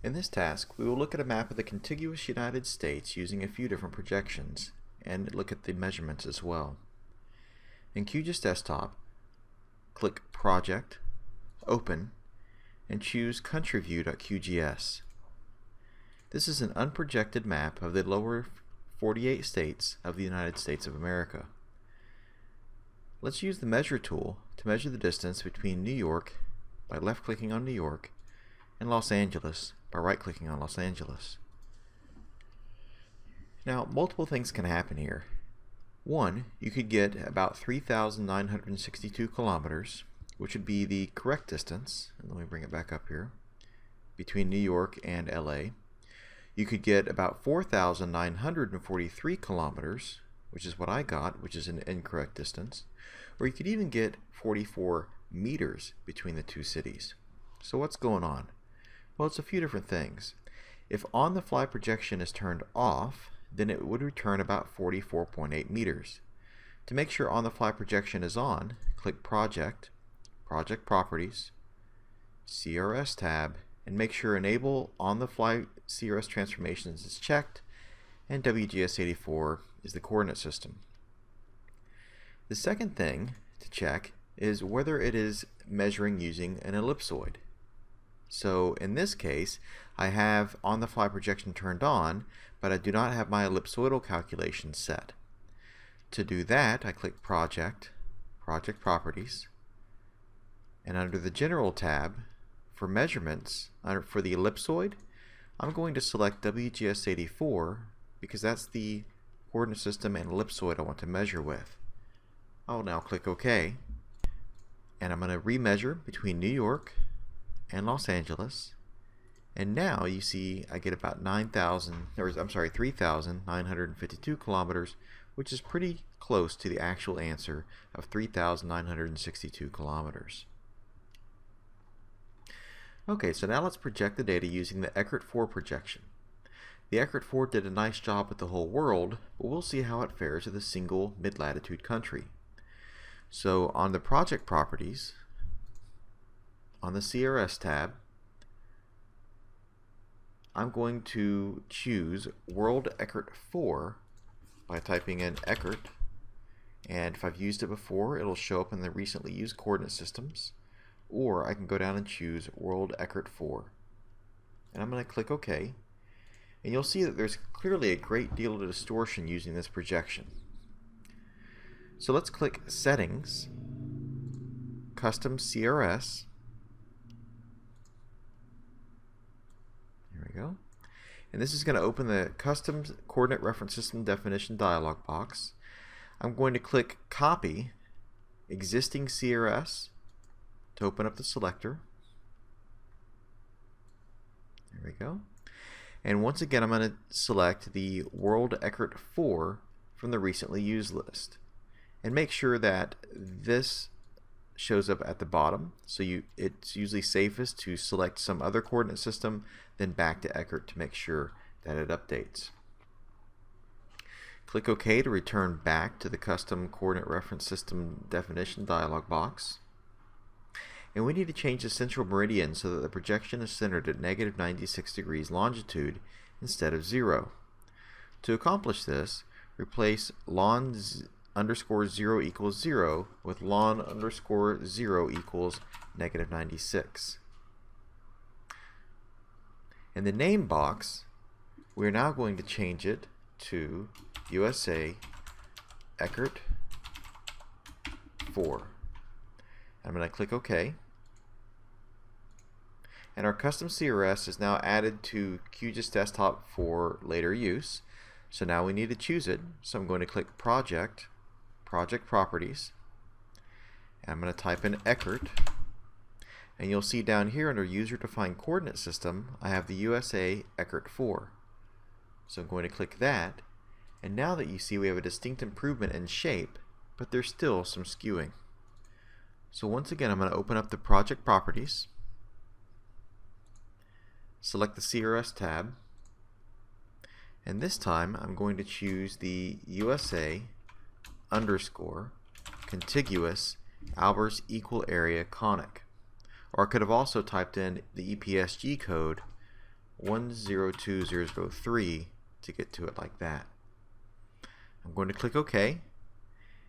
In this task, we will look at a map of the contiguous United States using a few different projections, and look at the measurements as well. In QGIS Desktop, click Project, Open, and choose CountryView.QGIS. This is an unprojected map of the lower 48 states of the United States of America. Let's use the Measure tool to measure the distance between New York by left-clicking on New York and Los Angeles by right-clicking on Los Angeles. Now, multiple things can happen here. One, you could get about 3,962 kilometers, which would be the correct distance, and let me bring it back up here, between New York and LA. You could get about 4,943 kilometers, which is what I got, which is an incorrect distance. Or you could even get 44 meters between the two cities. So what's going on? Well, it's a few different things. If on-the-fly projection is turned off, then it would return about 44.8 meters. To make sure on-the-fly projection is on, click Project, Project Properties, CRS tab, and make sure Enable on-the-fly CRS transformations is checked, and WGS84 is the coordinate system. The second thing to check is whether it is measuring using an ellipsoid. So in this case, I have on-the-fly projection turned on, but I do not have my ellipsoidal calculation set. To do that, I click Project, Project Properties, and under the General tab, for measurements, for the ellipsoid, I'm going to select WGS84 because that's the coordinate system and ellipsoid I want to measure with. I'll now click OK, and I'm going to remeasure between New York and Los Angeles, and now you see I get about 3,952 kilometers, which is pretty close to the actual answer of 3,962 kilometers. Okay, so now let's project the data using the Eckert-4 projection. The Eckert-4 did a nice job with the whole world, but we'll see how it fares with a single mid-latitude country. So on the project properties, on the CRS tab, I'm going to choose World Eckert-4 by typing in Eckert, and if I've used it before, it'll show up in the recently used coordinate systems, or I can go down and choose World Eckert-4. And I'm going to click OK, and you'll see that there's clearly a great deal of distortion using this projection. So let's click Settings, Custom CRS. There we go. And this is going to open the Custom Coordinate Reference System Definition dialog box. I'm going to click Copy Existing CRS to open up the selector. There we go. And once again, I'm going to select the World Eckert-4 from the recently used list. And make sure that this shows up at the bottom. So it's usually safest to select some other coordinate system, then back to Eckert to make sure that it updates. Click OK to return back to the Custom Coordinate Reference System Definition dialog box. And we need to change the central meridian so that the projection is centered at -96 degrees longitude instead of 0. To accomplish this, replace lon_0 equals 0 with lon_0 equals -96. In the name box, we're now going to change it to USA Eckert 4. I'm going to click OK. And our custom CRS is now added to QGIS Desktop for later use. So now we need to choose it. So I'm going to click Project, Project Properties. And I'm going to type in Eckert. And you'll see down here under User Defined Coordinate System, I have the USA Eckert 4. So I'm going to click that. And now that you see we have a distinct improvement in shape, but there's still some skewing. So once again, I'm going to open up the Project Properties, select the CRS tab, and this time I'm going to choose the USA _ contiguous Albers equal area conic. Or I could have also typed in the EPSG code 102,003 to get to it like that. I'm going to click OK.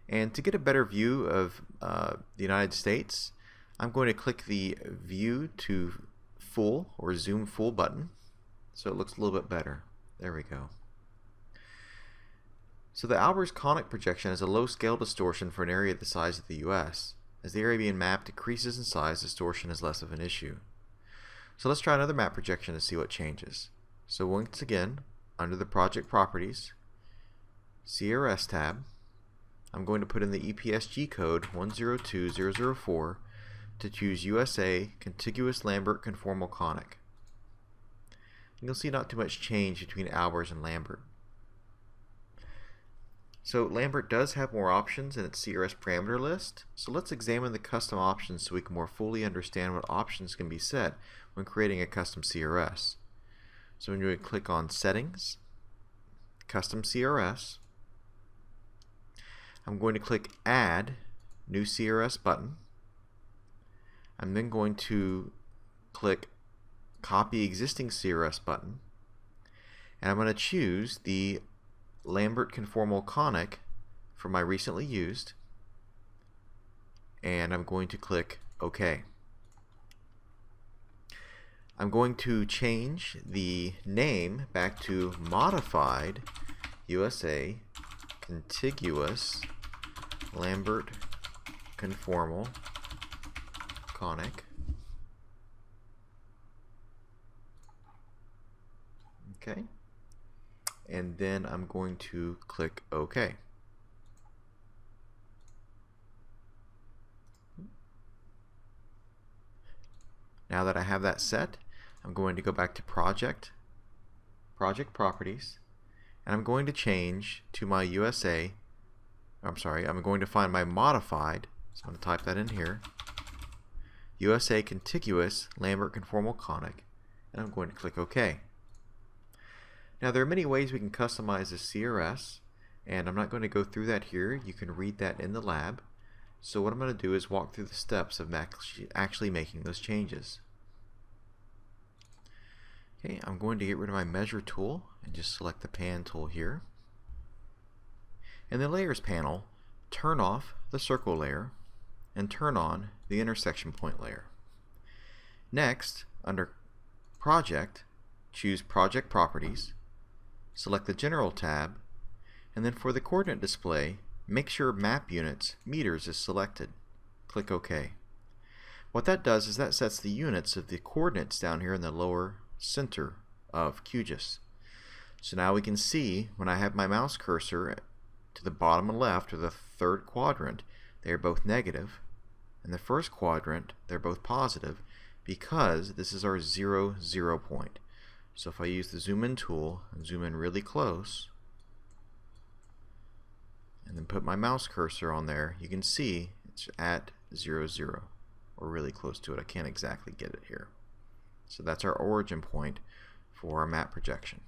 And to get a better view of the United States, I'm going to click the View to Full or Zoom Full button so it looks a little bit better. There we go. So the Albers conic projection is a low scale distortion for an area the size of the US. As the area being mapped decreases in size, distortion is less of an issue. So let's try another map projection to see what changes. So once again, under the Project Properties, CRS tab, I'm going to put in the EPSG code 102004 to choose USA Contiguous Lambert Conformal Conic. And you'll see not too much change between Albers and Lambert. So Lambert does have more options in its CRS parameter list, so let's examine the custom options so we can more fully understand what options can be set when creating a custom CRS. So when you click on Settings, Custom CRS, I'm going to click Add New CRS button. I'm then going to click Copy Existing CRS button, and I'm going to choose the Lambert Conformal Conic for my recently used, and I'm going to click OK. I'm going to change the name back to Modified USA Contiguous Lambert Conformal Conic. Okay. And then I'm going to click OK. Now that I have that set, I'm going to go back to Project Properties, and I'm going to change to my I'm going to find my modified, so I'm going to type that in here, USA Contiguous Lambert Conformal Conic, and I'm going to click OK. Now there are many ways we can customize this CRS, and I'm not going to go through that here. You can read that in the lab. So what I'm going to do is walk through the steps of actually making those changes. Okay, I'm going to get rid of my Measure tool and just select the Pan tool here. In the Layers panel, turn off the circle layer and turn on the intersection point layer. Next, under Project, choose Project Properties, select the General tab, and then for the coordinate display, make sure Map Units Meters is selected. Click OK. What that does is that sets the units of the coordinates down here in the lower center of QGIS. So now we can see when I have my mouse cursor to the bottom and left or the third quadrant, they are both negative. In the first quadrant, they're both positive because this is our 0, 0 point. So if I use the zoom in tool and zoom in really close and then put my mouse cursor on there, you can see it's at 0, 0 or really close to it. I can't exactly get it here. So that's our origin point for our map projection.